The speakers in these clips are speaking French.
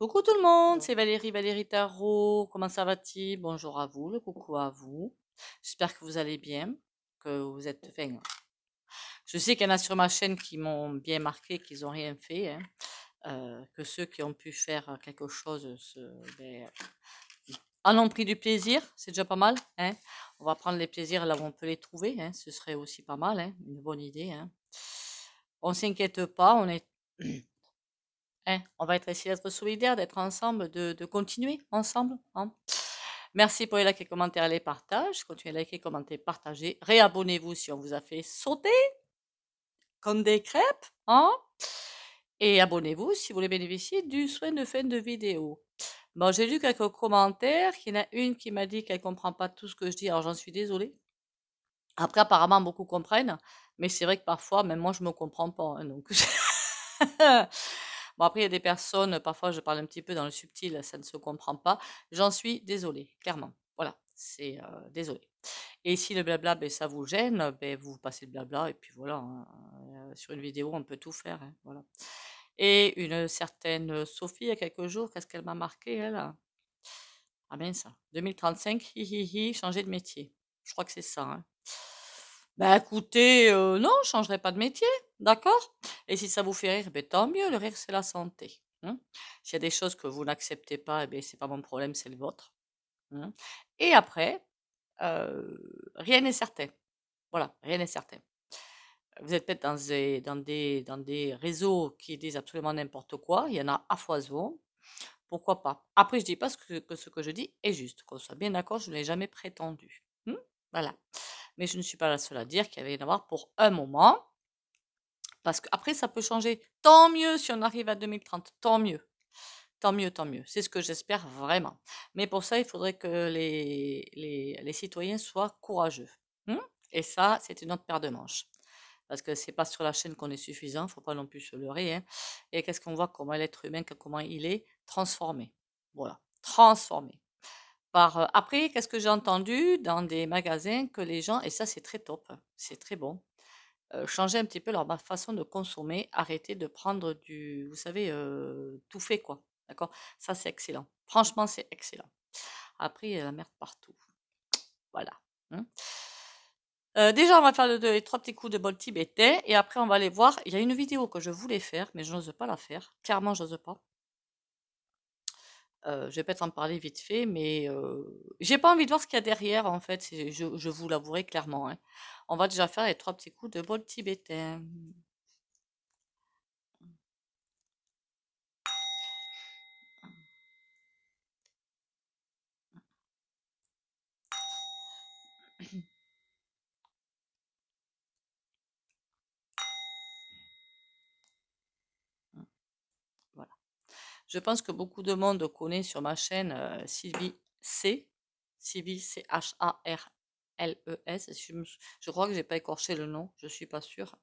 Coucou tout le monde, c'est Valérie, Valérie Tarot. Comment ça va-t-il? Bonjour à vous, le coucou à vous. J'espère que vous allez bien, que vous êtes. Enfin, je sais qu'il y en a sur ma chaîne qui m'ont bien marqué, qu'ils n'ont rien fait, hein, que ceux qui ont pu faire quelque chose en ont pris du plaisir, c'est déjà pas mal, hein. On va prendre les plaisirs là où on peut les trouver, hein, ce serait aussi pas mal, hein, une bonne idée, hein. On s'inquiète pas, on est. Hein, on va essayer d'être solidaires, d'être ensemble, de continuer ensemble, hein. Merci pour les likes, les commentaires et les partages. Continuez à liker, commenter, partager. Réabonnez-vous si on vous a fait sauter comme des crêpes, hein. Et abonnez-vous si vous voulez bénéficier du soin de fin de vidéo. Bon, j'ai lu quelques commentaires. Il y en a une qui m'a dit qu'elle comprend pas tout ce que je dis. Alors j'en suis désolée. Après, apparemment, beaucoup comprennent. Mais c'est vrai que parfois, même moi, je me comprends pas, hein, donc. Bon, après, il y a des personnes, parfois je parle un petit peu dans le subtil, ça ne se comprend pas. J'en suis désolée, clairement. Voilà, c'est désolé. Et si le blabla, ben, ça vous gêne, ben, vous passez le blabla et puis voilà, hein. Sur une vidéo, on peut tout faire, hein, voilà. Et une certaine Sophie, il y a quelques jours, qu'est-ce qu'elle m'a marqué, elle? Ah mince, 2035, hi hi hi, changer de métier. Je crois que c'est ça, hein. Bah écoutez, non, je changerai pas de métier, d'accord? Et si ça vous fait rire, ben tant mieux, le rire c'est la santé, hein. S'il y a des choses que vous n'acceptez pas, eh ben c'est pas mon problème, c'est le vôtre, hein. Et après, rien n'est certain. Voilà, rien n'est certain. Vous êtes peut-être dans des réseaux qui disent absolument n'importe quoi, il y en a à foison, pourquoi pas? Après, je dis pas ce que je dis est juste, qu'on soit bien d'accord, je ne l'ai jamais prétendu, voilà. Mais je ne suis pas la seule à dire qu'il y avait y en avoir pour un moment, parce qu'après ça peut changer. Tant mieux si on arrive à 2030, tant mieux. Tant mieux, tant mieux. C'est ce que j'espère vraiment. Mais pour ça, il faudrait que les citoyens soient courageux, mmh. Et ça, c'est une autre paire de manches. Parce que c'est pas sur la chaîne qu'on est suffisant, faut pas non plus se leurrer, hein. Et qu'est-ce qu'on voit? Comment l'être humain, comment il est transformé. Voilà, transformé. Après, qu'est-ce que j'ai entendu dans des magasins? Que les gens, et ça c'est très top, c'est très bon, changer un petit peu leur façon de consommer, arrêter de prendre du, vous savez, tout fait quoi, d'accord? Ça c'est excellent. Franchement, c'est excellent. Après, il y a la merde partout. Voilà, hein. Déjà, on va faire les 3 petits coups de bol tibétain et après on va aller voir. Il y a une vidéo que je voulais faire, mais je n'ose pas la faire. Clairement, j'ose pas. Je vais peut-être en parler vite fait, mais j'ai pas envie de voir ce qu'il y a derrière en fait, je vous l'avouerai clairement, hein. On va déjà faire les 3 petits coups de bol tibétain. Voilà. Je pense que beaucoup de monde connaît sur ma chaîne, Sylvie C. Sylvie Charles-E-S. Je crois que j'ai pas écorché le nom, je suis pas sûre.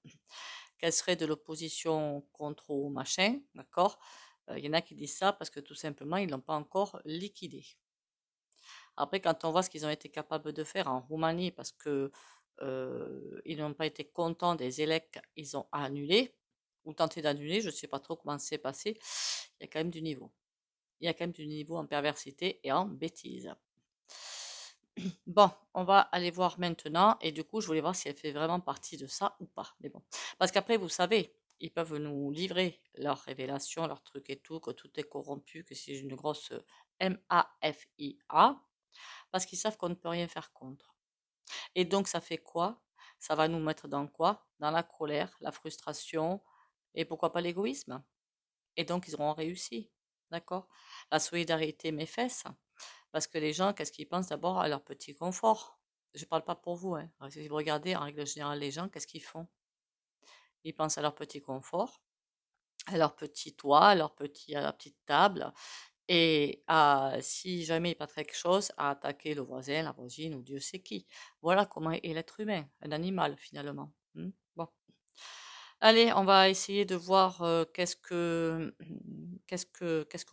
Qu'elle serait de l'opposition contre au machin, d'accord? Il y en a qui disent ça parce que tout simplement, ils l'ont pas encore liquidé. Après, quand on voit ce qu'ils ont été capables de faire en Roumanie, parce que ils n'ont pas été contents des élects, ils ont annulé, ou tenté d'annuler, je ne sais pas trop comment c'est passé. Il y a quand même du niveau. Il y a quand même du niveau en perversité et en bêtise. Bon, on va aller voir maintenant, et du coup, je voulais voir si elle fait vraiment partie de ça ou pas. Mais bon, parce qu'après, vous savez, ils peuvent nous livrer leurs révélations, leurs trucs et tout, que tout est corrompu, que c'est une grosse MAFIA, parce qu'ils savent qu'on ne peut rien faire contre. Et donc, ça fait quoi? Ça va nous mettre dans quoi? Dans la colère, la frustration, et pourquoi pas l'égoïsme? Et donc, ils auront réussi. D'accord? La solidarité, mes fesses. Parce que les gens, qu'est-ce qu'ils pensent d'abord à leur petit confort? Je ne parle pas pour vous, hein. Si vous regardez, en règle générale, les gens, qu'est-ce qu'ils font? Ils pensent à leur petit confort, à leur petit toit, à leur petite table, et à, si jamais il passe quelque chose, à attaquer le voisin, la voisine ou Dieu sait qui. Voilà comment est l'être humain, un animal finalement. Bon. Allez, on va essayer de voir qu'est-ce qu'on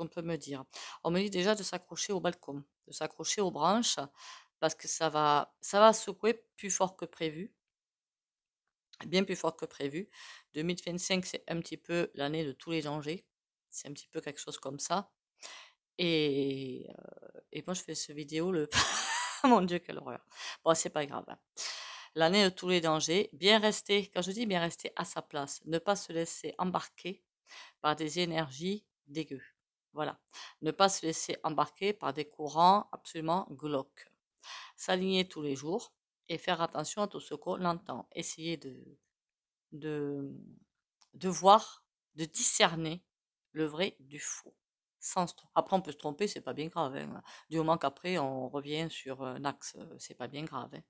peut me dire. On me dit déjà de s'accrocher au balcon, de s'accrocher aux branches, parce que ça va secouer plus fort que prévu, bien plus fort que prévu. 2025, c'est un petit peu l'année de tous les dangers. C'est un petit peu quelque chose comme ça. Et moi, je fais ce vidéo, mon Dieu, quelle horreur. Bon, c'est pas grave, hein. L'année de tous les dangers, bien rester, quand je dis bien rester à sa place, ne pas se laisser embarquer par des énergies dégueu. Voilà. Ne pas se laisser embarquer par des courants absolument glauques. S'aligner tous les jours et faire attention à tout ce qu'on entend. Essayer de, de voir, de discerner le vrai du faux. Après, on peut se tromper, c'est pas bien grave, hein. Du moment qu'après, on revient sur un axe, c'est pas bien grave, hein.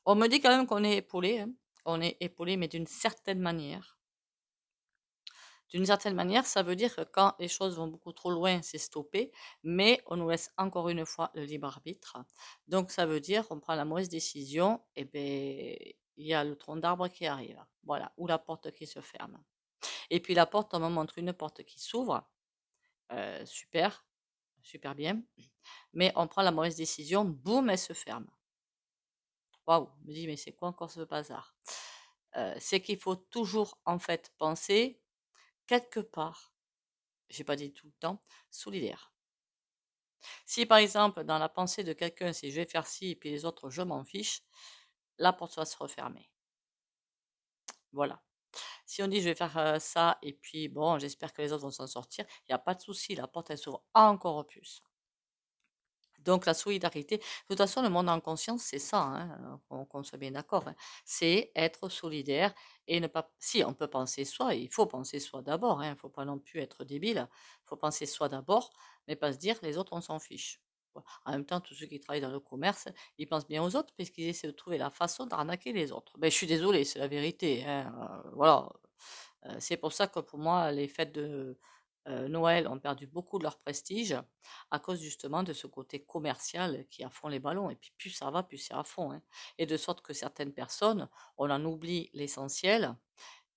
On me dit quand même qu'on est épaulé, hein. On est épaulé, mais d'une certaine manière. D'une certaine manière, ça veut dire que quand les choses vont beaucoup trop loin, c'est stoppé, mais on nous laisse encore une fois le libre arbitre. Donc ça veut dire qu'on prend la mauvaise décision, et ben il y a le tronc d'arbre qui arrive. Voilà, ou la porte qui se ferme. Et puis la porte, on me montre une porte qui s'ouvre, super, super bien, mais on prend la mauvaise décision, boum, elle se ferme. Waouh, je me dis, mais c'est quoi encore ce bazar? C'est qu'il faut toujours en fait penser quelque part, j'ai pas dit tout le temps, solidaire. Si par exemple, dans la pensée de quelqu'un, c'est je vais faire ci et puis les autres, je m'en fiche, la porte va se refermer. Voilà. Si on dit je vais faire ça et puis bon, j'espère que les autres vont s'en sortir, il n'y a pas de souci, la porte elle s'ouvre encore plus. Donc la solidarité, de toute façon, le monde en conscience, c'est ça, hein, qu'on soit bien d'accord, hein. C'est être solidaire et ne pas. Si on peut penser soi, il faut penser soi d'abord, hein, il ne faut pas non plus être débile. Il faut penser soi d'abord, mais pas se dire les autres, on s'en fiche. Voilà. En même temps, tous ceux qui travaillent dans le commerce, ils pensent bien aux autres puisqu'ils essaient de trouver la façon d'arnaquer les autres. Ben, je suis désolée, c'est la vérité, hein, voilà. C'est pour ça que pour moi, les fêtes de Noël ont perdu beaucoup de leur prestige à cause justement de ce côté commercial qui a fond les ballons. Et puis plus ça va, plus c'est à fond, hein. Et de sorte que certaines personnes, on en oublie l'essentiel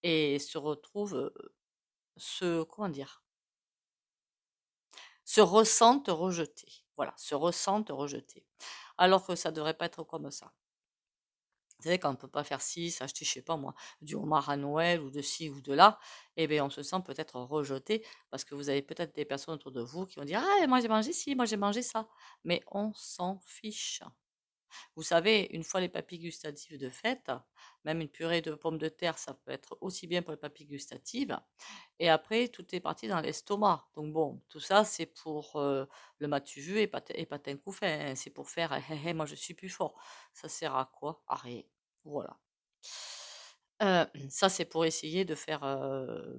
et se retrouvent, comment dire, se ressentent rejetés. Voilà, se ressentent rejetés. Alors que ça ne devrait pas être comme ça. Vous savez, quand on ne peut pas faire ci, s'acheter, je sais pas moi, du homard à Noël ou de ci ou de là, eh bien, on se sent peut-être rejeté parce que vous avez peut-être des personnes autour de vous qui vont dire ah, moi j'ai mangé ci, moi j'ai mangé ça. Mais on s'en fiche. Vous savez, une fois les papilles gustatives de fête, même une purée de pommes de terre, ça peut être aussi bien pour les papilles gustatives. Et après, tout est parti dans l'estomac. Donc bon, tout ça, c'est pour le m'as-tu vu et patin coup fait, hein. C'est pour faire hé, hé, moi je suis plus fort. Ça sert à quoi? À rien. Voilà. Ça, c'est pour essayer de faire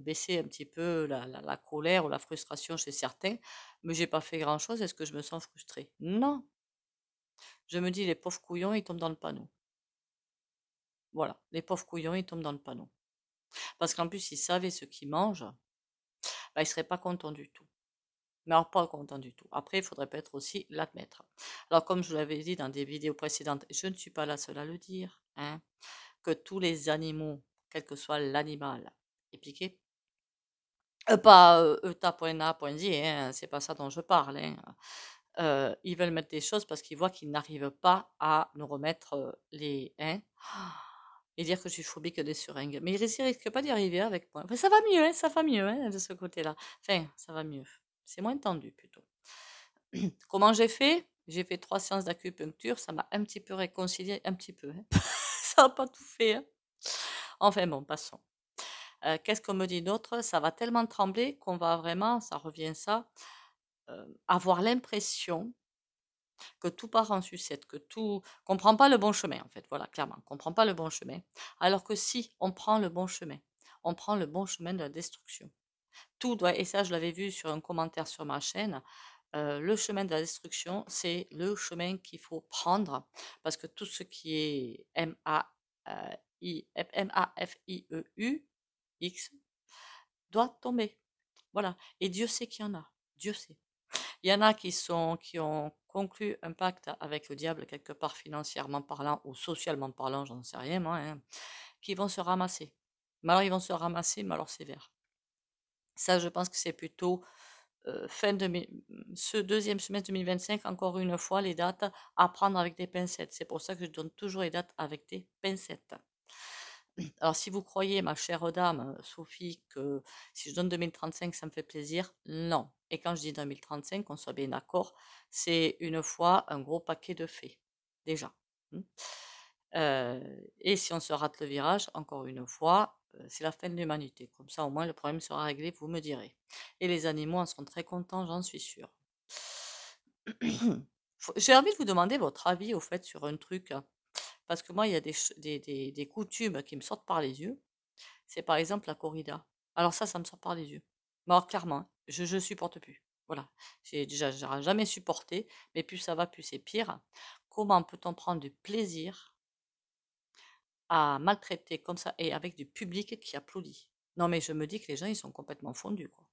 baisser un petit peu la colère ou la frustration chez certains. Mais j'ai pas fait grand-chose. Est-ce que je me sens frustrée? Non. Je me dis, les pauvres couillons, ils tombent dans le panneau. Voilà, les pauvres couillons, ils tombent dans le panneau. Parce qu'en plus, s'ils savaient ce qu'ils mangent, bah, ils ne seraient pas contents du tout. Mais alors, pas contents du tout. Après, il faudrait peut-être aussi l'admettre. Alors, comme je vous l'avais dit dans des vidéos précédentes, je ne suis pas la seule à le dire, hein, que tous les animaux, quel que soit l'animal, est piqué. Pas ETA.A.Z, hein, c'est pas ça dont je parle, hein. Ils veulent mettre des choses parce qu'ils voient qu'ils n'arrivent pas à nous remettre les, hein, et dire que je suis phobique des seringues. Mais ils risquent pas d'y arriver avec moi. Enfin, ça va mieux hein, de ce côté-là. Enfin, ça va mieux. C'est moins tendu plutôt. Comment j'ai fait? J'ai fait 3 séances d'acupuncture, ça m'a un petit peu réconcilié, un petit peu, hein. Ça n'a pas tout fait, hein. Enfin bon, passons. Qu'est-ce qu'on me dit d'autre? Ça va tellement trembler qu'on va vraiment, ça revient ça, avoir l'impression que tout part en sucette, qu'on prend pas le bon chemin en fait, voilà, clairement, qu'on prend pas le bon chemin. Alors que si on prend le bon chemin, on prend le bon chemin de la destruction. Tout doit, et ça je l'avais vu sur un commentaire sur ma chaîne, le chemin de la destruction, c'est le chemin qu'il faut prendre parce que tout ce qui est M-A-F-I-E-U, X, doit tomber. Voilà. Et Dieu sait qu'il y en a. Dieu sait. Il y en a qui ont conclu un pacte avec le diable quelque part financièrement parlant ou socialement parlant, j'en sais rien moi, hein, qui vont se ramasser. Mais alors ils vont se ramasser, mais alors sévère. Ça, je pense que c'est plutôt ce deuxième semestre 2025, encore une fois, les dates à prendre avec des pincettes. C'est pour ça que je donne toujours les dates avec des pincettes. Alors, si vous croyez, ma chère dame, Sophie, que si je donne 2035, ça me fait plaisir, non. Et quand je dis 2035, qu'on soit bien d'accord, c'est une fois un gros paquet de faits, déjà. Hmm. Et si on se rate le virage, encore une fois, c'est la fin de l'humanité. Comme ça, au moins, le problème sera réglé, vous me direz. Et les animaux en seront très contents, j'en suis sûre. J'ai envie de vous demander votre avis, au fait, sur un truc. Parce que moi, il y a des coutumes qui me sortent par les yeux. C'est par exemple la corrida. Alors ça me sort par les yeux. Mais alors clairement, hein, je supporte plus. Voilà. J'aurais jamais supporté, mais plus ça va, plus c'est pire. Comment peut-on prendre du plaisir à maltraiter comme ça et avec du public qui applaudit? Non mais je me dis que les gens, ils sont complètement fondus, quoi.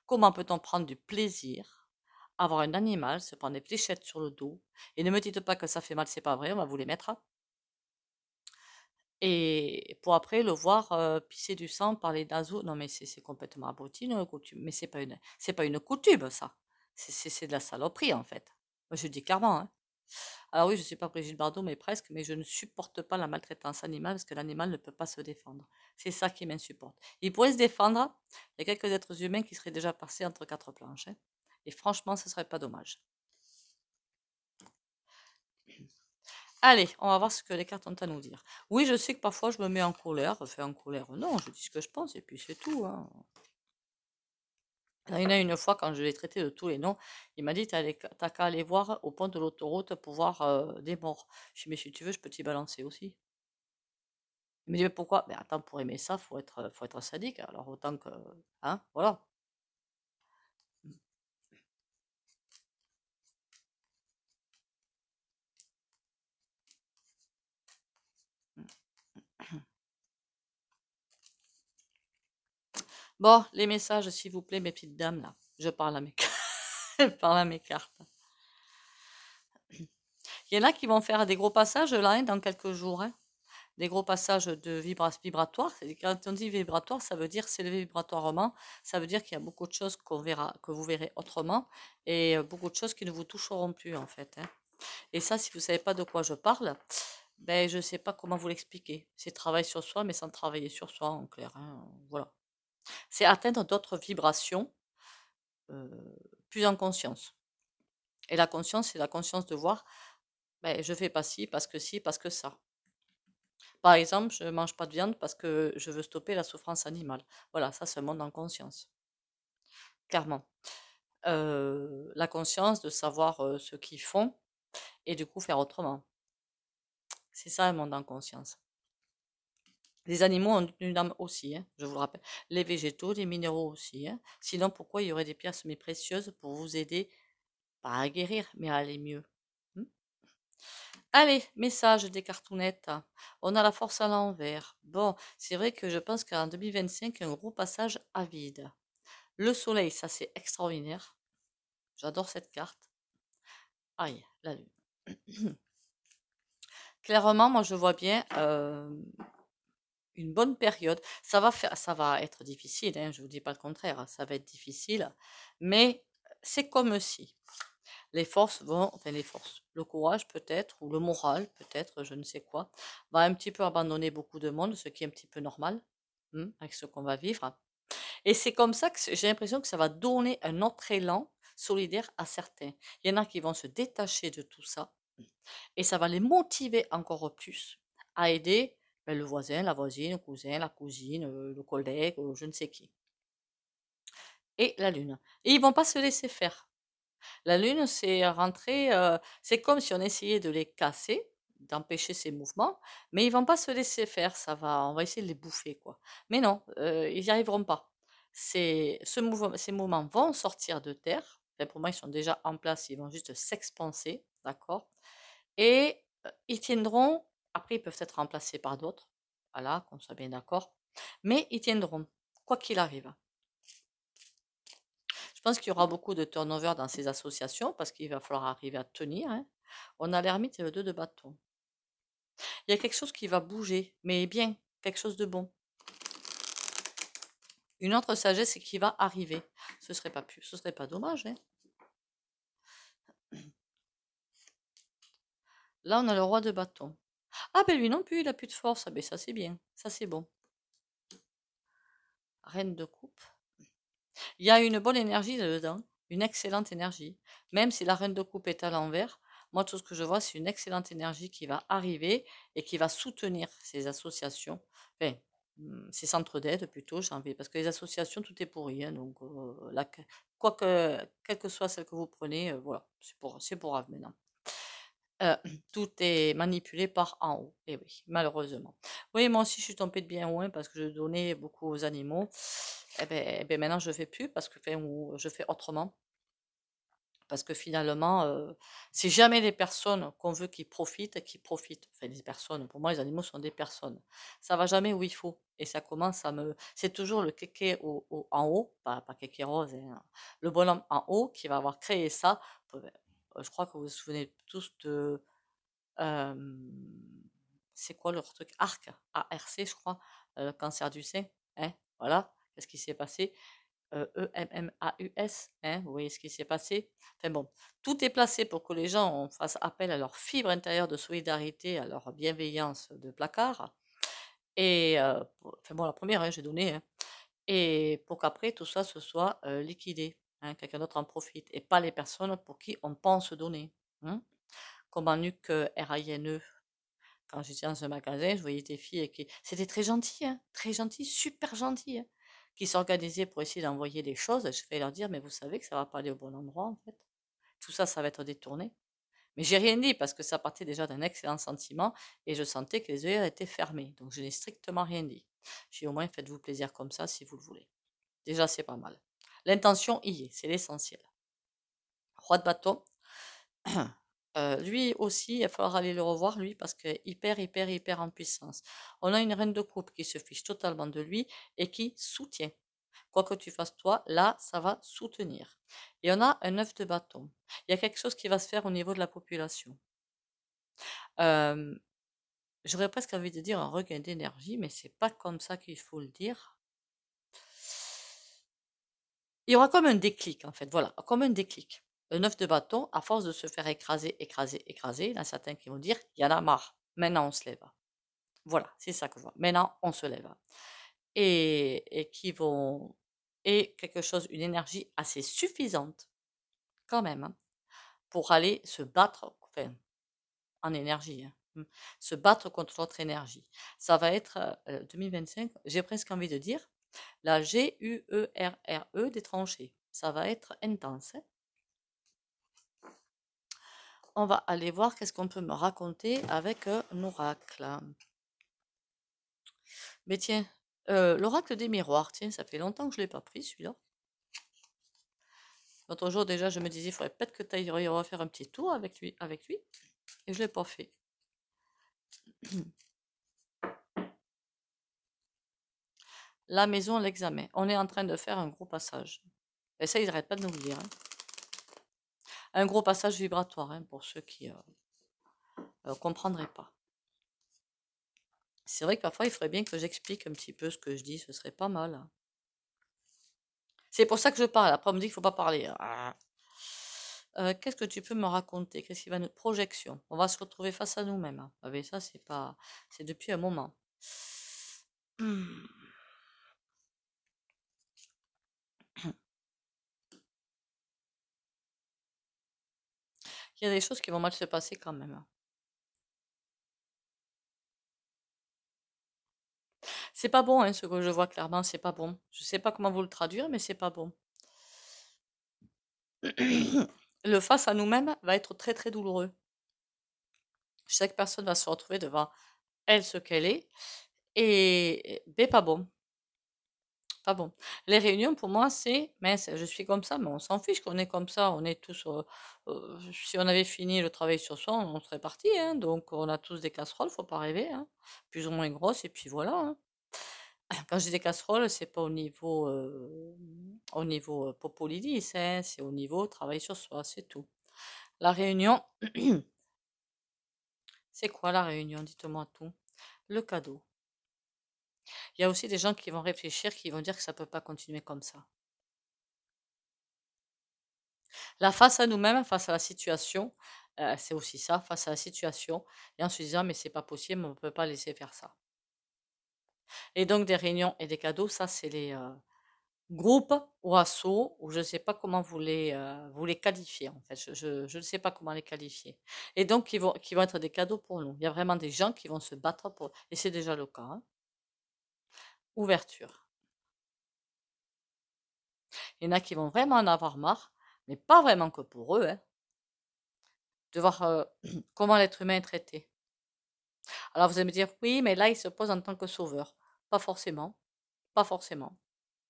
Comment peut-on prendre du plaisir à avoir un animal se prendre des fléchettes sur le dos? Et ne me dites pas que ça fait mal, c'est pas vrai, on va vous les mettre. Et pour après le voir, pisser du sang par les naseaux. Non mais c'est complètement abruti une coutume, mais c'est pas une coutume ça. C'est de la saloperie en fait. Moi je le dis clairement, hein. Alors oui, je suis pas Brigitte Bardot, mais presque, mais je ne supporte pas la maltraitance animale parce que l'animal ne peut pas se défendre. C'est ça qui m'insupporte. Il pourrait se défendre, il y a quelques êtres humains qui seraient déjà passés entre quatre planches, hein. Et franchement, ce serait pas dommage. Allez, on va voir ce que les cartes ont à nous dire. Oui, je sais que parfois je me mets en colère. Enfin, en colère, non, je dis ce que je pense et puis c'est tout, hein. Il y en a une fois, quand je l'ai traité de tous les noms, il m'a dit, t'as qu'à aller voir au pont de l'autoroute pour voir des morts. Je lui ai dit, mais si tu veux, je peux t'y balancer aussi. Il me dit, mais pourquoi? Ben attends, pour aimer ça, faut être sadique. Alors autant que... Hein, voilà. Bon, les messages, s'il vous plaît, mes petites dames, là. Je parle à mes, je parle à mes cartes. Il y en a qui vont faire des gros passages, là, hein, dans quelques jours, hein. Des gros passages de vibratoire. Quand on dit vibratoire, ça veut dire s'élever vibratoirement. Ça veut dire qu'il y a beaucoup de choses qu'on verra, que vous verrez autrement et beaucoup de choses qui ne vous toucheront plus, en fait, hein. Et ça, si vous ne savez pas de quoi je parle, ben, je ne sais pas comment vous l'expliquer. C'est travailler sur soi, mais sans travailler sur soi, en clair, hein. Voilà. C'est atteindre d'autres vibrations, euh, plus en conscience. Et la conscience, c'est la conscience de voir, ben, je fais pas ci, parce que ça. Par exemple, je ne mange pas de viande parce que je veux stopper la souffrance animale. Voilà, ça, c'est un monde en conscience, clairement. La conscience de savoir ce qu'ils font et du coup faire autrement. C'est ça un monde en conscience. Les animaux ont une âme aussi, hein, je vous le rappelle. Les végétaux, les minéraux aussi, hein. Sinon, pourquoi il y aurait des pierres semi-précieuses pour vous aider, pas à guérir, mais à aller mieux? Hmm. Allez, message des cartounettes. On a la force à l'envers. Bon, c'est vrai que je pense qu'en 2025, un gros passage à vide. Le soleil, ça c'est extraordinaire. J'adore cette carte. Aïe, la lune. Clairement, moi je vois bien une bonne période. Ça va être difficile, hein, je vous dis pas le contraire, hein, ça va être difficile, mais c'est comme si les forces vont, enfin les forces, le courage peut-être, ou le moral peut-être, je ne sais quoi, va un petit peu abandonner beaucoup de monde, ce qui est un petit peu normal, avec ce qu'on va vivre. Et c'est comme ça que j'ai l'impression que ça va donner un autre élan solidaire à certains. Il y en a qui vont se détacher de tout ça et ça va les motiver encore plus à aider ben, le voisin, la voisine, le cousin, la cousine, le collègue, je ne sais qui. Et la lune. Et ils vont pas se laisser faire. La lune, c'est rentrer, c'est comme si on essayait de les casser, d'empêcher ces mouvements, mais ils vont pas se laisser faire. On va essayer de les bouffer, quoi. Mais non, ils n'y arriveront pas. Ces mouvements vont sortir de terre. Enfin, pour moi, ils sont déjà en place. Ils vont juste s'expanser, d'accord? Et ils tiendront. Après, ils peuvent être remplacés par d'autres. Voilà, qu'on soit bien d'accord. Mais ils tiendront, quoi qu'il arrive. Je pense qu'il y aura beaucoup de turnover dans ces associations parce qu'il va falloir arriver à tenir, hein. On a l'ermite et le 2 de bâton. Il y a quelque chose qui va bouger, mais bien, quelque chose de bon. Une autre sagesse qui va arriver. Ce serait pas dommage, hein. Là, on a le roi de bâton. Ah ben lui non plus, il a plus de force. Ah ben ça c'est bien, ça c'est bon. Reine de coupe. Il y a une bonne énergie là-dedans, une excellente énergie. Même si la reine de coupe est à l'envers, moi tout ce que je vois c'est une excellente énergie qui va arriver et qui va soutenir ces associations, enfin, ces centres d'aide plutôt, j'ai envie, parce que les associations tout est pourri, hein, donc quelle que soit celle que vous prenez, voilà, c'est pour grave maintenant. Heu, tout est manipulé par en haut, et oui, malheureusement. Oui, moi aussi je suis tombée de bien loin parce que je donnais beaucoup aux animaux. Et beh, maintenant je fais plus parce que enfin ou je fais autrement. Parce que finalement, c'est jamais les personnes qu'on veut qui profitent. Enfin les personnes, pour moi les animaux sont des personnes. Ça va jamais où il faut et ça commence à me c'est toujours le kéké en haut, pas kéké rose, hein, le bonhomme en haut qui va avoir créé ça. Je crois que vous vous souvenez tous de c'est quoi leur truc? ARC, je crois, le cancer du sein, hein, voilà. Qu'est-ce qui s'est passé? EMMAUS, hein, vous voyez ce qui s'est passé? Enfin bon, tout est placé pour que les gens fassent appel à leur fibre intérieure de solidarité, à leur bienveillance de placard. Et enfin bon, la première, hein, j'ai donné, hein, et pour qu'après tout ça se soit liquidé, hein, quelqu'un d'autre en profite, et pas les personnes pour qui on pense donner, hein. Comme en Nuque RAINE, quand j'étais dans un magasin, je voyais des filles qui c'était très gentil, super gentil, hein, qui s'organisaient pour essayer d'envoyer des choses. Je vais leur dire: «Mais vous savez que ça va pas aller au bon endroit, en fait. Tout ça, ça va être détourné». Mais j'ai rien dit parce que ça partait déjà d'un excellent sentiment et je sentais que les œillères étaient fermés. Donc je n'ai strictement rien dit. J'ai dit: «Au moins faites-vous plaisir comme ça si vous le voulez». Déjà, c'est pas mal. L'intention y est, c'est l'essentiel. Roi de bâton. Lui aussi, il va falloir aller le revoir, lui, parce que hyper, hyper, hyper en puissance. On a une reine de coupe qui se fiche totalement de lui et qui soutient. Quoi que tu fasses toi, là, ça va soutenir. Et on a un 9 de bâton. Il y a quelque chose qui va se faire au niveau de la population. Euh, J'aurais presque envie de dire un regain d'énergie, mais c'est pas comme ça qu'il faut le dire. Il y aura comme un déclic, en fait, voilà, comme un déclic. Le 9 de bâton, à force de se faire écraser, écraser, écraser, il y en a certains qui vont dire, il y en a marre, maintenant on se lève. Voilà, c'est ça que je vois. Maintenant, on se lève. Et qui vont et quelque chose, une énergie assez suffisante quand même, hein, pour aller se battre, enfin, en énergie, hein, se battre contre l'autre énergie. Ça va être 2025, j'ai presque envie de dire, la GUERRE des tranchées. Ça va être intense, hein. On va aller voir qu'est-ce qu'on peut me raconter avec un oracle. Mais tiens, l'oracle des miroirs, tiens, ça fait longtemps que je ne l'ai pas pris celui-là. L'autre jour déjà, je me disais, il faudrait peut-être que tu ailles refaire un petit tour avec lui, et je ne l'ai pas fait. La maison, l'examen. On est en train de faire un gros passage. Et ça, ils n'arrêtent pas de nous le dire, hein. Un gros passage vibratoire, hein, pour ceux qui ne comprendraient pas. C'est vrai que parfois, il faudrait bien que j'explique un petit peu ce que je dis, ce serait pas mal, hein. C'est pour ça que je parle. Après, on me dit qu'il ne faut pas parler. Qu'est-ce que tu peux me raconter? Qu'est-ce qui va notre projection? On va se retrouver face à nous-mêmes, hein. Ah, mais ça, c'est pas. C'est depuis un moment. Il y a des choses qui vont mal se passer quand même, hein. C'est pas bon, hein, ce que je vois clairement, c'est pas bon. Je sais pas comment vous le traduire, mais c'est pas bon. Le face à nous-mêmes va être très très douloureux. Chaque personne va se retrouver devant elle ce qu'elle est, et ben pas bon, pas bon. Les réunions pour moi c'est, mince, je suis comme ça, mais on s'en fiche qu'on est comme ça, on est tous, si on avait fini le travail sur soi, on serait parti, hein, donc on a tous des casseroles, faut pas rêver, hein, plus ou moins grosses, et puis voilà, hein. Quand j'ai des casseroles, c'est pas au niveau popolidis, hein, c'est au niveau travail sur soi, c'est tout. La réunion, c'est quoi la réunion? Dites-moi tout. Le cadeau. Il y a aussi des gens qui vont réfléchir, qui vont dire que ça peut pas continuer comme ça. La face à nous-mêmes, face à la situation, C'est aussi ça, face à la situation, et en se disant: «Mais c'est pas possible, on ne peut pas laisser faire ça». Et donc des réunions et des cadeaux, ça c'est les, groupes ou assos, ou je ne sais pas comment vous les qualifiez en fait, je ne sais pas comment les qualifier. Et donc qui vont être des cadeaux pour nous. Il y a vraiment des gens qui vont se battre pour, et c'est déjà le cas, hein. Ouverture. Il y en a qui vont vraiment en avoir marre, mais pas vraiment que pour eux, hein, de voir, comment l'être humain est traité. Alors vous allez me dire: «Oui, mais là, il se pose en tant que sauveur». Pas forcément, pas forcément.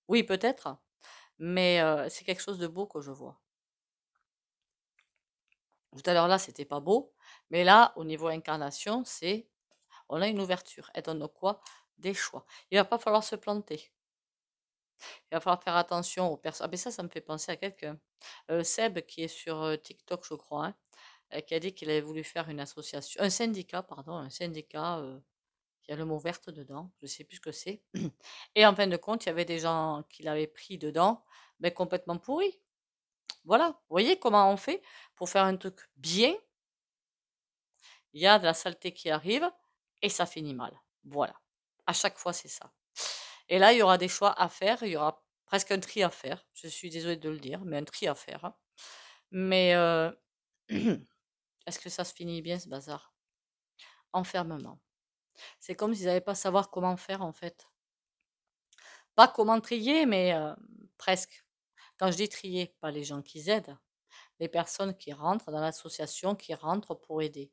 Oui, peut-être, mais c'est quelque chose de beau que je vois. Tout à l'heure là, c'était pas beau, mais là, au niveau incarnation, on a une ouverture. Elle donne quoi? Des choix. Il va pas falloir se planter. Il va falloir faire attention aux personnes. Ah ben ça me fait penser à quelqu'un. Seb, qui est sur TikTok, je crois, hein, qui a dit qu'il avait voulu faire une association, un syndicat, pardon, un syndicat, qui a le mot verte dedans, je sais plus ce que c'est. Et en fin de compte, il y avait des gens qu'il avait pris dedans, mais complètement pourris. Voilà, vous voyez comment on fait pour faire un truc bien, il y a de la saleté qui arrive et ça finit mal. Voilà, à chaque fois c'est ça. Et là, il y aura des choix à faire, il y aura presque un tri à faire. Je suis désolée de le dire, mais un tri à faire, hein. Mais est-ce que ça se finit bien ce bazar? Enfermement. C'est comme s'ils n'avaient pas savoir comment faire en fait. Pas comment trier, mais presque. Quand je dis trier, pas les gens qui aident, les personnes qui rentrent dans l'association, qui rentrent pour aider.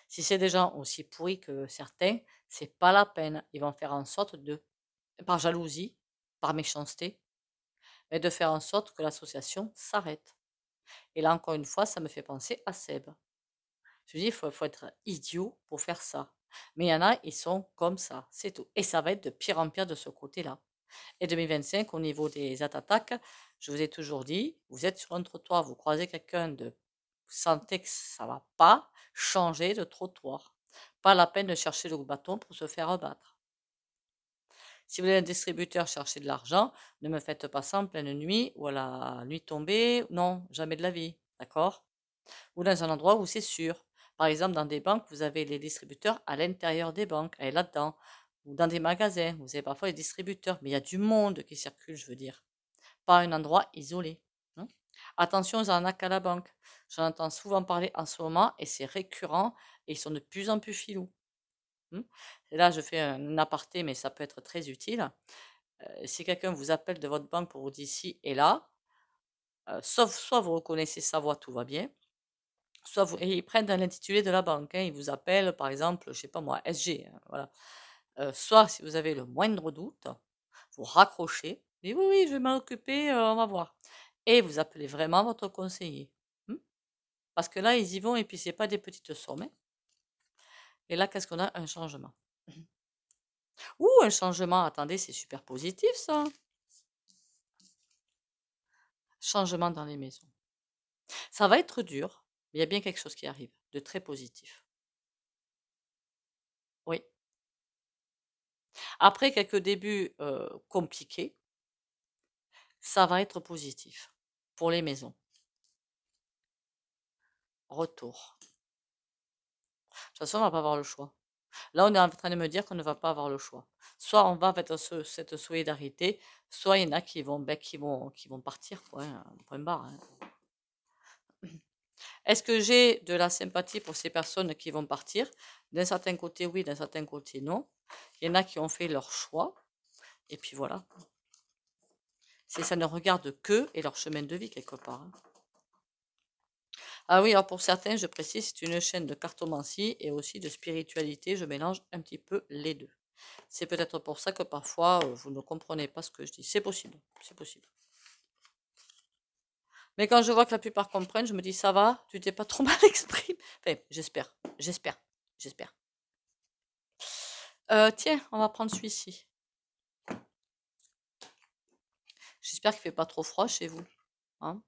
Si c'est des gens aussi pourris que certains, c'est pas la peine. Ils vont faire en sorte de, par jalousie, par méchanceté, mais de faire en sorte que l'association s'arrête. Et là, encore une fois, ça me fait penser à Seb. Je me dis, il faut être idiot pour faire ça. Mais il y en a, ils sont comme ça, c'est tout. Et ça va être de pire en pire de ce côté-là. Et 2025, au niveau des attaques, je vous ai toujours dit, vous êtes sur un trottoir, vous croisez quelqu'un vous sentez que ça ne va pas, changez de trottoir. Pas la peine de chercher le bâton pour se faire abattre. Si vous êtes un distributeur, cherchez de l'argent, ne me faites pas ça en pleine nuit ou à la nuit tombée. Non, jamais de la vie. D'accord? Ou dans un endroit où c'est sûr. Par exemple, dans des banques, vous avez les distributeurs à l'intérieur des banques, et là-dedans. Ou dans des magasins, vous avez parfois les distributeurs, mais il y a du monde qui circule, je veux dire. Pas un endroit isolé, hein. Attention aux arnaques à la banque. J'en entends souvent parler en ce moment et c'est récurrent et ils sont de plus en plus filous, hein. Et là, je fais un aparté, mais ça peut être très utile. Si quelqu'un vous appelle de votre banque pour vous dire ci et là, sauf soit vous reconnaissez sa voix, tout va bien, soit ils prennent l'intitulé de la banque, hein, ils vous appellent par exemple, je sais pas moi, SG, hein, voilà. Soit si vous avez le moindre doute, vous raccrochez, et oui, oui, je vais m'en occuper, on va voir. Et vous appelez vraiment votre conseiller, hein. Parce que là, ils y vont et puis c'est pas des petites sommes, hein. Et là, qu'est-ce qu'on a? Un changement. Ouh, un changement, attendez, c'est super positif ça. Changement dans les maisons. Ça va être dur, mais il y a bien quelque chose qui arrive de très positif. Oui. Après quelques débuts compliqués, ça va être positif pour les maisons. Retour. De toute façon, on va pas avoir le choix. Là, on est en train de me dire qu'on ne va pas avoir le choix. Soit on va vers cette solidarité, soit il y en a qui vont partir, quoi, hein, point barre, hein. Est-ce que j'ai de la sympathie pour ces personnes qui vont partir? D'un certain côté, oui, d'un certain côté, non. Il y en a qui ont fait leur choix, et puis voilà. Ça ne regarde qu'eux et leur chemin de vie, quelque part, hein. Ah oui, alors pour certains, je précise, c'est une chaîne de cartomancie et aussi de spiritualité. Je mélange un petit peu les deux. C'est peut-être pour ça que parfois, vous ne comprenez pas ce que je dis. C'est possible, c'est possible. Mais quand je vois que la plupart comprennent, je me dis, ça va, tu t'es pas trop mal exprimé. Enfin, j'espère, j'espère, j'espère. Tiens, on va prendre celui-ci. J'espère qu'il fait pas trop froid chez vous, hein.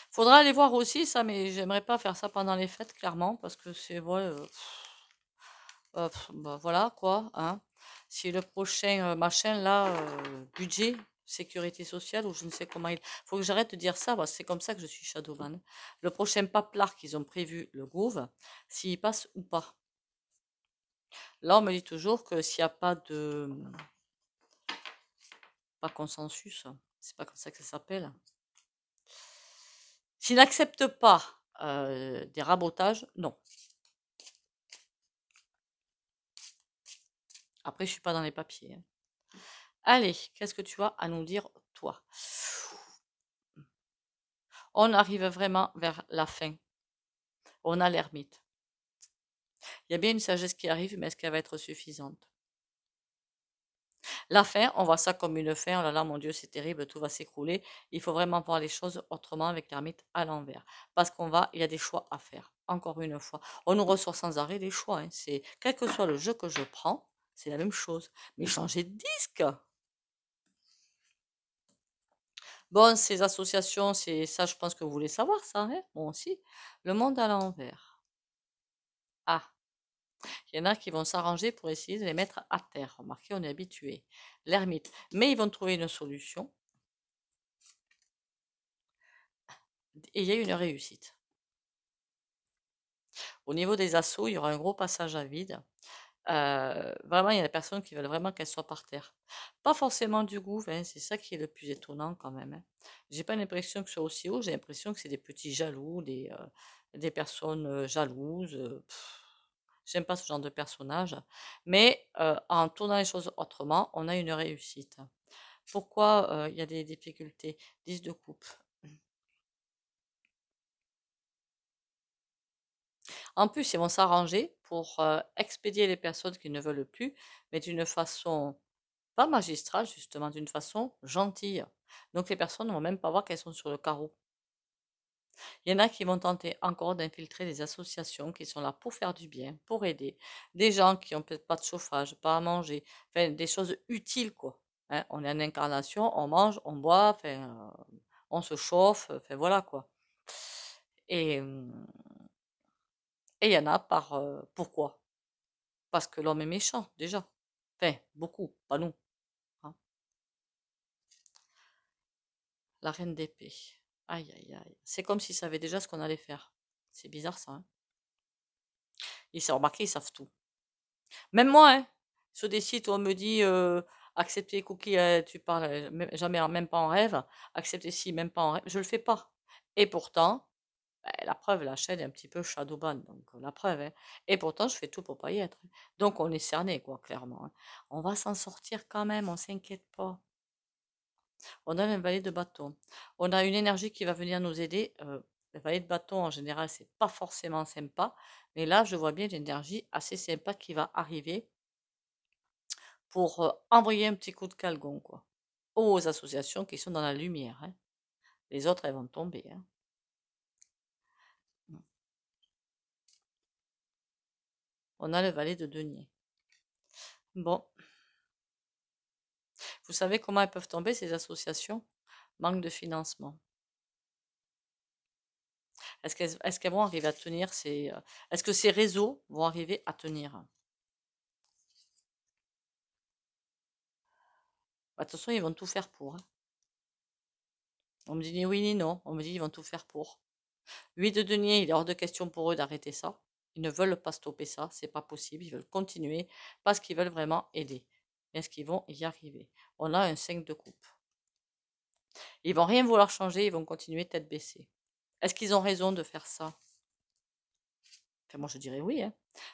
Faudra aller voir aussi ça, mais j'aimerais pas faire ça pendant les fêtes, clairement, parce que c'est vrai, bah, voilà quoi, hein. Si le prochain machin là, budget, sécurité sociale, ou je ne sais comment il. Faut que j'arrête de dire ça, parce que c'est comme ça que je suis Shadowban. Le prochain paplard qu'ils ont prévu, le Gouv, s'il passe ou pas. Là, on me dit toujours que s'il n'y a pas de. Pas consensus, c'est pas comme ça que ça s'appelle. S'il n'accepte pas des rabotages, non. Après, je suis pas dans les papiers, hein. Allez, qu'est-ce que tu as à nous dire, toi? On arrive vraiment vers la fin. On a l'ermite. Il y a bien une sagesse qui arrive, mais est-ce qu'elle va être suffisante? La fin, on voit ça comme une fin. Oh là là, mon Dieu, c'est terrible, tout va s'écrouler. Il faut vraiment voir les choses autrement avec l'ermite à l'envers. Parce il y a des choix à faire. Encore une fois, on nous ressort sans arrêt des choix, hein. C'est, quel que soit le jeu que je prends, c'est la même chose. Mais changer de disque! Bon, ces associations, c'est ça, je pense que vous voulez savoir ça, hein? Moi aussi. Le monde à l'envers. Ah, il y en a qui vont s'arranger pour essayer de les mettre à terre. Remarquez, on est habitué. L'ermite. Mais ils vont trouver une solution. Et il y a une réussite. Au niveau des assauts, il y aura un gros passage à vide. Vraiment, il y a des personnes qui veulent vraiment qu'elles soient par terre. Pas forcément du gouffre, hein, c'est ça qui est le plus étonnant quand même, hein. J'ai pas l'impression que ce soit aussi haut, j'ai l'impression que c'est des petits jaloux, des personnes jalouses. J'aime pas ce genre de personnage. Mais en tournant les choses autrement, on a une réussite. Pourquoi il y a des difficultés? 10 de coupe. En plus, ils vont s'arranger pour expédier les personnes qui ne veulent plus, mais d'une façon pas magistrale, justement, d'une façon gentille. Donc les personnes ne vont même pas voir qu'elles sont sur le carreau. Il y en a qui vont tenter encore d'infiltrer des associations qui sont là pour faire du bien, pour aider. Des gens qui n'ont peut-être pas de chauffage, pas à manger, enfin des choses utiles, quoi. Hein, on est en incarnation, on mange, on boit, enfin, on se chauffe, enfin voilà quoi. Et il y en a pourquoi? Parce que l'homme est méchant, déjà. Enfin, beaucoup, pas nous, hein. La reine d'épée. Aïe, aïe, aïe. C'est comme s'ils savaient déjà ce qu'on allait faire. C'est bizarre ça, hein. Ils s'est remarqué, ils savent tout. Même moi, hein, sur des sites où on me dit accepter les cookies, tu parles jamais, même pas en rêve, accepter si, même pas en rêve, je le fais pas. Et pourtant, la preuve, la chaîne est un petit peu shadowban, donc la preuve, hein. Et pourtant, je fais tout pour pas y être, hein. Donc on est cerné, quoi, clairement, hein. On va s'en sortir quand même, on s'inquiète pas. On a un valet de bâton. On a une énergie qui va venir nous aider. Le valet de bâton, en général, c'est pas forcément sympa. Mais là, je vois bien une énergie assez sympa qui va arriver pour envoyer un petit coup de calgon, quoi, aux associations qui sont dans la lumière, hein. Les autres, elles vont tomber, hein. On a le valet de denier. Bon, vous savez comment elles peuvent tomber, ces associations? Manque de financement. Est-ce qu'elles vont arriver à tenir est-ce que ces réseaux vont arriver à tenir? Bah, de toute façon, ils vont tout faire pour, hein. On me dit ni oui ni non. On me dit ils vont tout faire pour. 8 de denier, il est hors de question pour eux d'arrêter ça. Ils ne veulent pas stopper ça, c'est pas possible. Ils veulent continuer parce qu'ils veulent vraiment aider. Est-ce qu'ils vont y arriver? On a un 5 de coupe. Ils vont rien vouloir changer, ils vont continuer tête baissée. Est-ce qu'ils ont raison de faire ça? Enfin, moi je dirais oui, hein.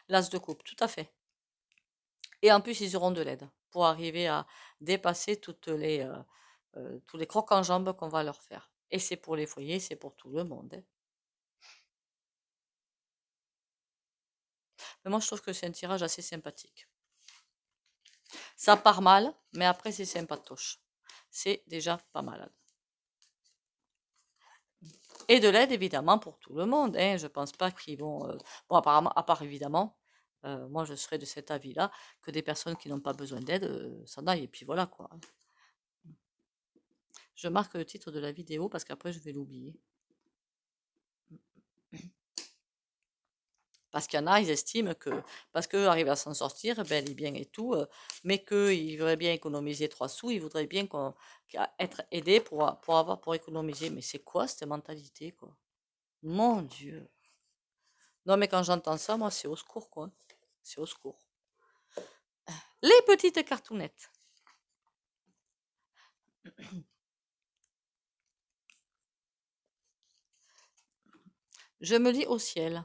L'as de coupe, tout à fait. Et en plus, ils auront de l'aide pour arriver à dépasser tous les crocs en jambes qu'on va leur faire. Et c'est pour les foyers, c'est pour tout le monde, hein. Mais moi, je trouve que c'est un tirage assez sympathique. Ça part mal, mais après, c'est sympatoche. C'est déjà pas malade. Et de l'aide, évidemment, pour tout le monde, hein. Je pense pas qu'ils vont. Bon, apparemment, à part évidemment, moi, je serais de cet avis-là, que des personnes qui n'ont pas besoin d'aide s'en aillent. Et puis voilà, quoi. Je marque le titre de la vidéo parce qu'après, je vais l'oublier. Parce qu'il y en a, ils estiment que parce qu'eux arrivent à s'en sortir, ben, elle est bien et tout, mais qu'ils voudraient bien économiser 3 sous, ils voudraient bien être aidés pour économiser. Mais c'est quoi cette mentalité, quoi? Mon Dieu. Non, mais quand j'entends ça, moi, c'est au secours, quoi. C'est au secours. Les petites cartounettes. Je me lis au ciel.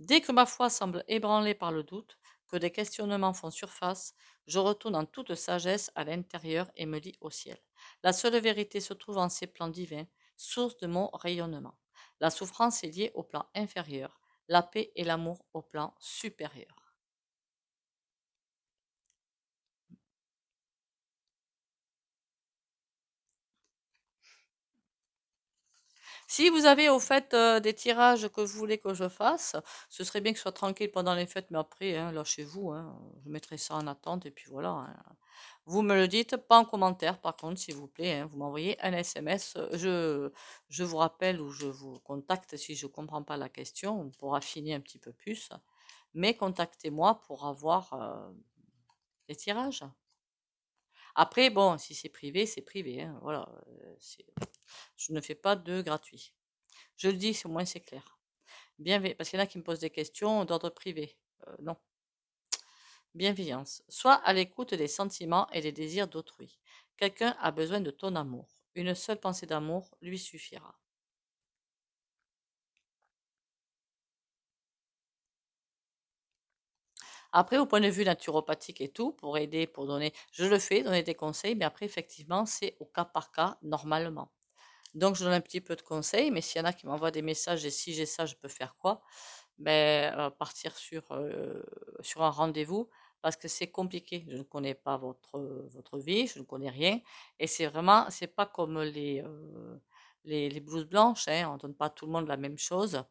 Dès que ma foi semble ébranlée par le doute, que des questionnements font surface, je retourne en toute sagesse à l'intérieur et me lis au ciel. La seule vérité se trouve en ces plans divins, source de mon rayonnement. La souffrance est liée au plan inférieur, la paix et l'amour au plan supérieur. Si vous avez au fait des tirages que vous voulez que je fasse, ce serait bien que ce soit tranquille pendant les fêtes, mais après, hein, lâchez-vous, hein, je mettrai ça en attente et puis voilà, hein. Vous me le dites, pas en commentaire par contre, s'il vous plaît, hein, vous m'envoyez un SMS, je vous rappelle ou je vous contacte si je ne comprends pas la question pour affiner un petit peu plus, mais contactez-moi pour avoir les tirages. Après, bon, si c'est privé, hein, voilà, je ne fais pas de gratuit. Je le dis, au moins c'est clair. Parce qu'il y en a qui me posent des questions d'ordre privé. Non. Bienveillance. Sois à l'écoute des sentiments et des désirs d'autrui. Quelqu'un a besoin de ton amour. Une seule pensée d'amour lui suffira. Après, au point de vue naturopathique et tout, pour aider, pour donner, je le fais, donner des conseils, mais après, effectivement, c'est au cas par cas, normalement. Donc, je donne un petit peu de conseils, mais s'il y en a qui m'envoient des messages et si j'ai ça, je peux faire quoi? Ben, partir sur un rendez-vous parce que c'est compliqué. Je ne connais pas votre vie, je ne connais rien. Et c'est pas comme les blouses blanches, hein, on ne donne pas à tout le monde la même chose.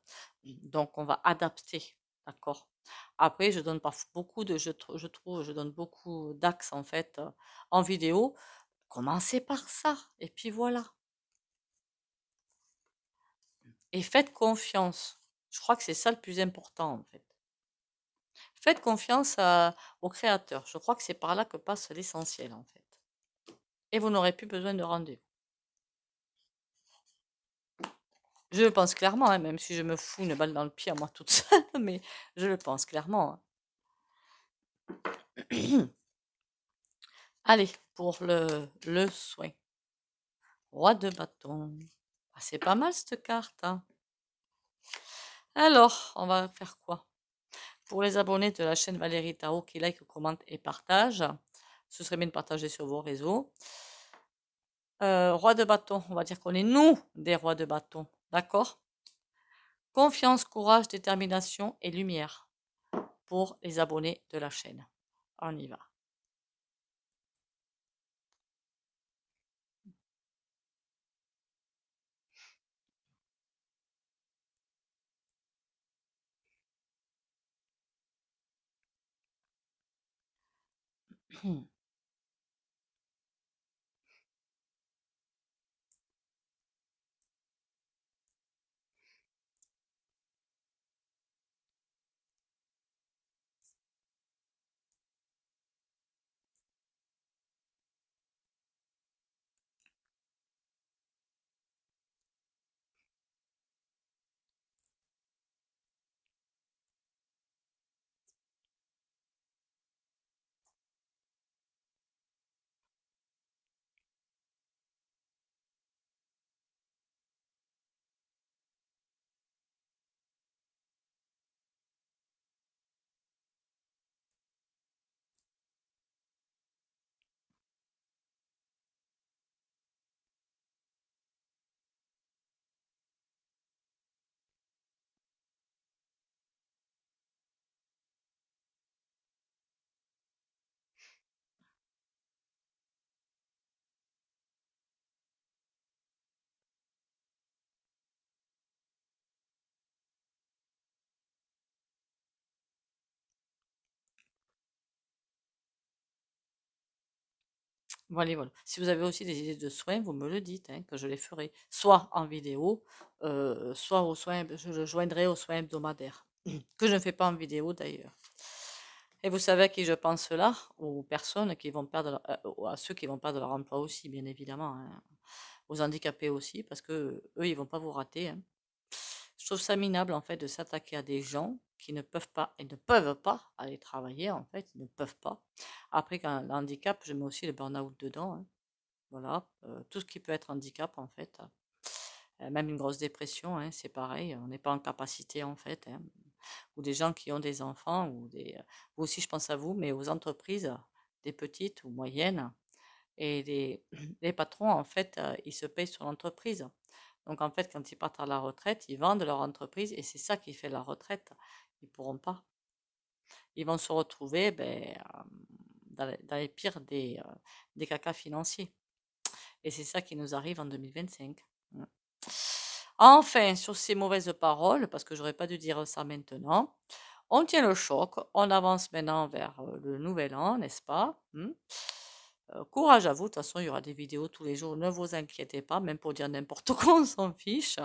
Donc, on va adapter, d'accord? Après, je donne pas beaucoup je trouve, je donne beaucoup d'axes en fait en vidéo. Commencez par ça, et puis voilà. Et faites confiance. Je crois que c'est ça le plus important en fait. Faites confiance au créateur. Je crois que c'est par là que passe l'essentiel en fait. Et vous n'aurez plus besoin de rendez-vous. Je le pense clairement, hein, même si je me fous une balle dans le pied à moi toute seule, mais je le pense clairement, hein. Allez, pour le soin. Roi de bâton. Ah, c'est pas mal cette carte, hein. Alors, on va faire quoi? Pour les abonnés de la chaîne Valérie Tao qui like, commentent et partagent, ce serait bien de partager sur vos réseaux. Roi de bâton, on va dire qu'on est nous des rois de bâton, d'accord? Confiance, courage, détermination et lumière pour les abonnés de la chaîne. On y va. Voilà, voilà. Si vous avez aussi des idées de soins, vous me le dites, hein, que je les ferai. Soit en vidéo, soit aux soins, je le joindrai aux soins hebdomadaires. que je ne fais pas en vidéo d'ailleurs. Et vous savez à qui je pense là? Aux personnes qui vont perdre, à ceux qui vont perdre leur emploi aussi, bien évidemment, hein. Aux handicapés aussi, parce que eux, ils vont pas vous rater, hein. Je trouve ça minable en fait de s'attaquer à des gens qui ne peuvent pas et ne peuvent pas aller travailler en fait, ils ne peuvent pas. Après, quand le handicap, je mets aussi le burn-out dedans, hein. Voilà, tout ce qui peut être handicap en fait. Même une grosse dépression, hein, c'est pareil, on n'est pas en capacité en fait, hein. Ou des gens qui ont des enfants, ou des, vous aussi je pense à vous, mais aux entreprises, des petites ou moyennes, et les patrons en fait, ils se payent sur l'entreprise. Donc en fait, quand ils partent à la retraite, ils vendent leur entreprise et c'est ça qui fait la retraite. Ils pourront pas. Ils vont se retrouver dans les pires des cacas financiers. Et c'est ça qui nous arrive en 2025. Mm. Enfin, sur ces mauvaises paroles, parce que j'aurais pas dû dire ça maintenant, on tient le choc, on avance maintenant vers le nouvel an, n'est-ce pas? Courage à vous, de toute façon, il y aura des vidéos tous les jours, ne vous inquiétez pas, même pour dire n'importe quoi, on s'en fiche.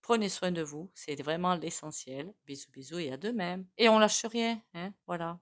Prenez soin de vous, c'est vraiment l'essentiel. Bisous, bisous et à demain. Et on lâche rien, hein, voilà.